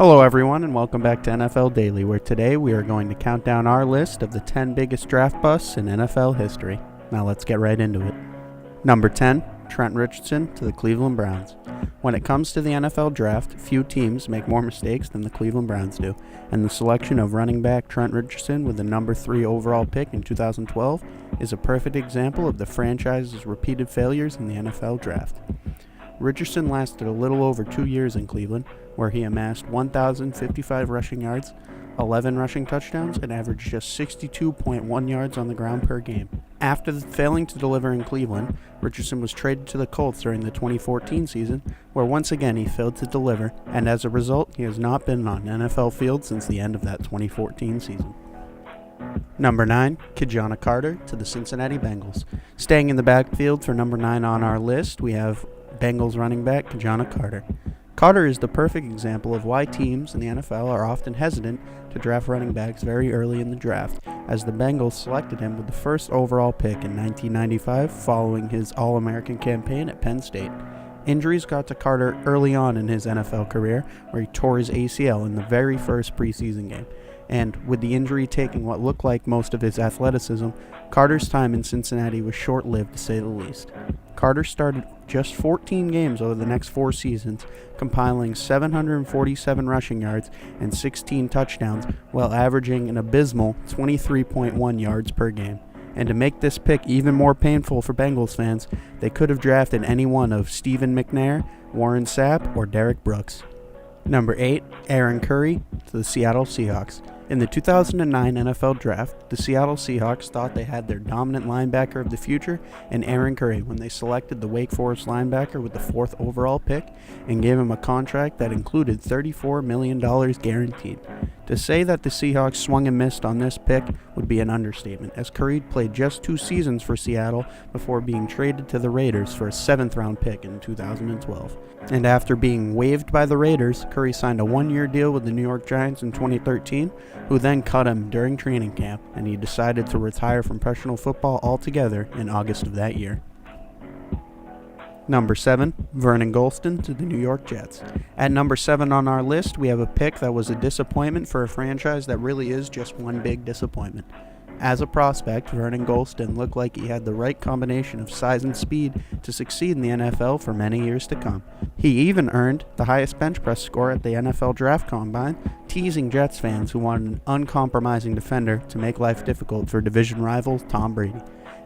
Hello everyone and welcome back to NFL Daily, where today we are going to count down our list of the 10 biggest draft busts in NFL history. Now let's get right into it. Number 10, Trent Richardson to the Cleveland Browns. When it comes to the NFL draft, few teams make more mistakes than the Cleveland Browns do, and the selection of running back Trent Richardson with the number 3 overall pick in 2012 is a perfect example of the franchise's repeated failures in the NFL draft. Richardson lasted a little over 2 years in Cleveland, where he amassed 1,055 rushing yards, 11 rushing touchdowns, and averaged just 62.1 yards on the ground per game. After failing to deliver in Cleveland, Richardson was traded to the Colts during the 2014 season, where once again he failed to deliver, and as a result, he has not been on an NFL field since the end of that 2014 season. Number 9, Jonah to the Cincinnati Bengals. Staying in the backfield for number 9 on our list, we have Bengals running back Jonah. Carter is the perfect example of why teams in the NFL are often hesitant to draft running backs very early in the draft, as the Bengals selected him with the first overall pick in 1995 following his All-American campaign at Penn State. Injuries got to Carter early on in his NFL career, where he tore his ACL in the very first preseason game. And with the injury taking what looked like most of his athleticism, Carter's time in Cincinnati was short-lived to say the least. Carter started just 14 games over the next 4 seasons, compiling 747 rushing yards and 16 touchdowns while averaging an abysmal 23.1 yards per game. And to make this pick even more painful for Bengals fans, they could have drafted any one of Stephen McNair, Warren Sapp, or Derek Brooks. Number 8, Aaron Curry to the Seattle Seahawks. In the 2009 NFL Draft, the Seattle Seahawks thought they had their dominant linebacker of the future in Aaron Curry when they selected the Wake Forest linebacker with the 4th overall pick and gave him a contract that included $34 million guaranteed. To say that the Seahawks swung and missed on this pick would be an understatement, as Curry played just 2 seasons for Seattle before being traded to the Raiders for a 7th-round pick in 2012. And after being waived by the Raiders, Curry signed a 1-year deal with the New York Giants in 2013, who then cut him during training camp, and he decided to retire from professional football altogether in August of that year. Number 7, Vernon Gholston to the New York Jets. At number 7 on our list, we have a pick that was a disappointment for a franchise that really is just one big disappointment. As a prospect, Vernon Gholston looked like he had the right combination of size and speed to succeed in the NFL for many years to come. He even earned the highest bench press score at the NFL Draft Combine, teasing Jets fans who wanted an uncompromising defender to make life difficult for division rival Tom Brady.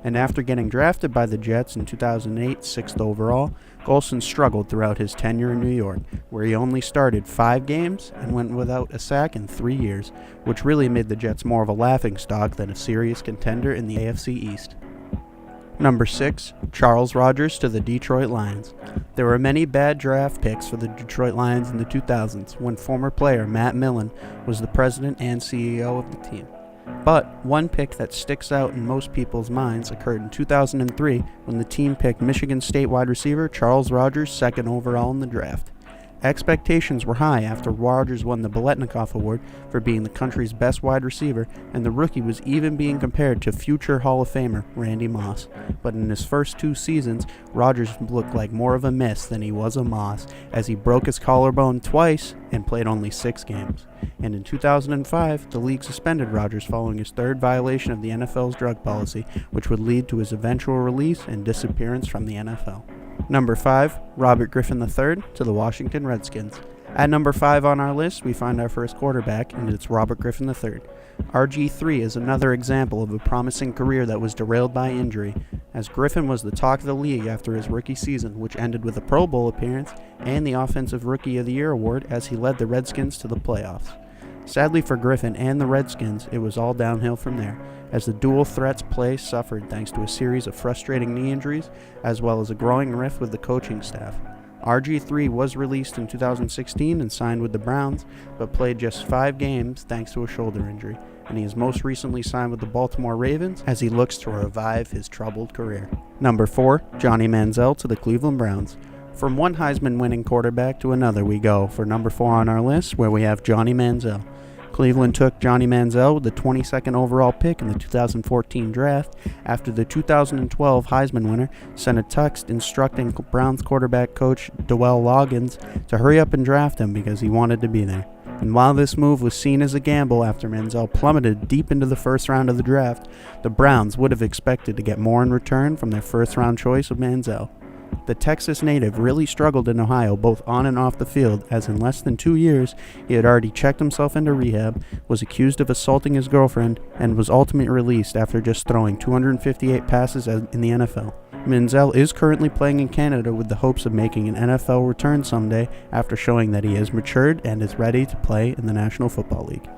And after getting drafted by the Jets in 2008, 6th overall, Gholston struggled throughout his tenure in New York, where he only started 5 games and went without a sack in 3 years, which really made the Jets more of a laughingstock than a serious contender in the AFC East. Number 6, Charles Rodgers to the Detroit Lions. There were many bad draft picks for the Detroit Lions in the 2000s, when former player Matt Millen was the president and CEO of the team. But one pick that sticks out in most people's minds occurred in 2003 when the team picked Michigan State wide receiver Charles Rodgers 2nd overall in the draft. Expectations were high after Rodgers won the Biletnikoff Award for being the country's best wide receiver, and the rookie was even being compared to future Hall of Famer Randy Moss. But in his first 2 seasons, Rodgers looked like more of a miss than he was a Moss, as he broke his collarbone twice and played only 6 games. And in 2005, the league suspended Rodgers following his 3rd violation of the NFL's drug policy, which would lead to his eventual release and disappearance from the NFL. Number 5, Robert Griffin III to the Washington Redskins. At number 5 on our list, we find our first quarterback, and it's Robert Griffin III. RG3 is another example of a promising career that was derailed by injury, as Griffin was the talk of the league after his rookie season, which ended with a Pro Bowl appearance and the Offensive Rookie of the Year award as he led the Redskins to the playoffs. Sadly for Griffin and the Redskins, it was all downhill from there, as the dual threats play suffered thanks to a series of frustrating knee injuries, as well as a growing rift with the coaching staff. RG3 was released in 2016 and signed with the Browns, but played just 5 games thanks to a shoulder injury, and he is most recently signed with the Baltimore Ravens as he looks to revive his troubled career. Number 4, Johnny Manziel to the Cleveland Browns. From one Heisman-winning quarterback to another we go for number 4 on our list, where we have Johnny Manziel. Cleveland took Johnny Manziel with the 22nd overall pick in the 2014 draft after the 2012 Heisman winner sent a text instructing Browns quarterback coach Dwell Loggins to hurry up and draft him because he wanted to be there. And while this move was seen as a gamble after Manziel plummeted deep into the first round of the draft, the Browns would have expected to get more in return from their first-round choice of Manziel. The Texas native really struggled in Ohio both on and off the field, as in less than 2 years he had already checked himself into rehab, was accused of assaulting his girlfriend, and was ultimately released after just throwing 258 passes in the NFL. Manziel is currently playing in Canada with the hopes of making an NFL return someday after showing that he has matured and is ready to play in the National Football League.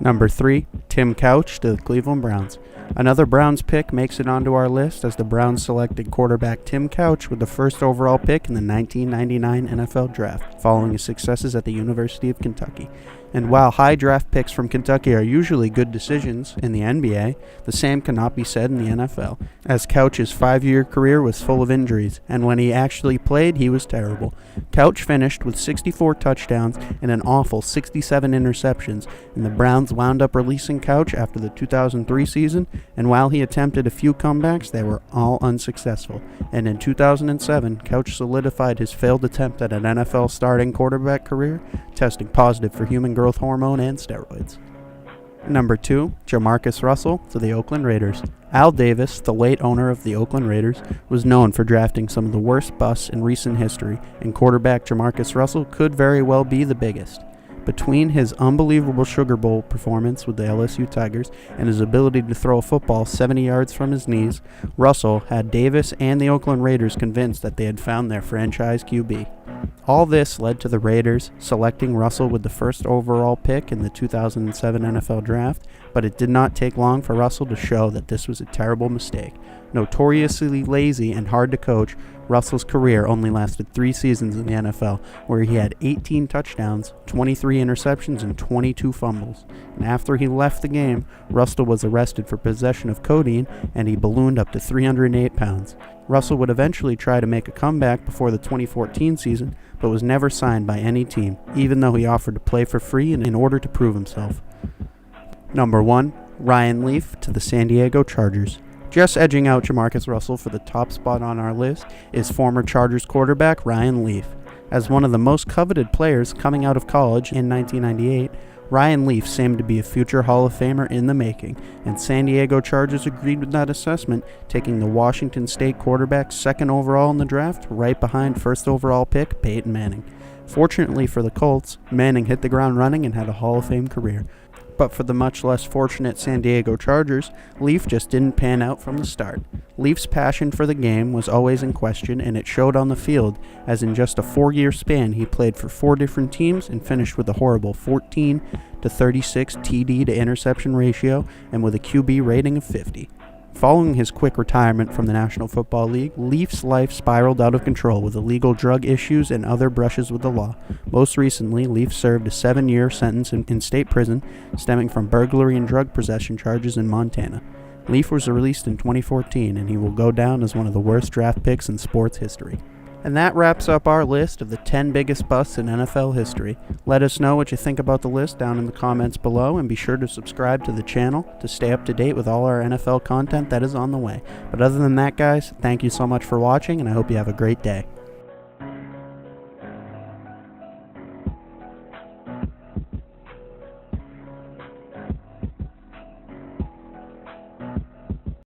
Number 3, Tim Couch to the Cleveland Browns. Another Browns pick makes it onto our list as the Browns selected quarterback Tim Couch with the first overall pick in the 1999 NFL Draft, following his successes at the University of Kentucky. And while high draft picks from Kentucky are usually good decisions in the NBA, the same cannot be said in the NFL, as Couch's 5-year career was full of injuries, and when he actually played, he was terrible. Couch finished with 64 touchdowns and an awful 67 interceptions, and the Browns wound up releasing Couch after the 2003 season, and while he attempted a few comebacks, they were all unsuccessful. And in 2007, Couch solidified his failed attempt at an NFL starting quarterback career, testing positive for human growth hormone and steroids. Number 2, JaMarcus Russell to the Oakland Raiders. Al Davis, the late owner of the Oakland Raiders, was known for drafting some of the worst busts in recent history, and quarterback JaMarcus Russell could very well be the biggest. Between his unbelievable Sugar Bowl performance with the LSU Tigers and his ability to throw a football 70 yards from his knees, Russell had Davis and the Oakland Raiders convinced that they had found their franchise QB. All this led to the Raiders selecting Russell with the first overall pick in the 2007 NFL Draft, but it did not take long for Russell to show that this was a terrible mistake. Notoriously lazy and hard to coach, Russell's career only lasted 3 seasons in the NFL, where he had 18 touchdowns, 23 interceptions, and 22 fumbles. And after he left the game, Russell was arrested for possession of codeine, and he ballooned up to 308 pounds. Russell would eventually try to make a comeback before the 2014 season, but was never signed by any team, even though he offered to play for free in order to prove himself. Number 1, Ryan Leaf to the San Diego Chargers. Just edging out JaMarcus Russell for the top spot on our list is former Chargers quarterback Ryan Leaf. As one of the most coveted players coming out of college in 1998, Ryan Leaf seemed to be a future Hall of Famer in the making, and San Diego Chargers agreed with that assessment, taking the Washington State quarterback second overall in the draft, right behind first overall pick Peyton Manning. Fortunately for the Colts, Manning hit the ground running and had a Hall of Fame career. But for the much less fortunate San Diego Chargers, Leaf just didn't pan out from the start. Leaf's passion for the game was always in question, and it showed on the field, as in just a 4-year span he played for 4 different teams and finished with a horrible 14-36 TD to interception ratio and with a QB rating of 50. Following his quick retirement from the National Football League, Leaf's life spiraled out of control with illegal drug issues and other brushes with the law. Most recently, Leaf served a 7-year sentence in state prison stemming from burglary and drug possession charges in Montana. Leaf was released in 2014, and he will go down as one of the worst draft picks in sports history. And that wraps up our list of the 10 biggest busts in NFL history. Let us know what you think about the list down in the comments below, and be sure to subscribe to the channel to stay up to date with all our NFL content that is on the way. But other than that, guys, thank you so much for watching, and I hope you have a great day.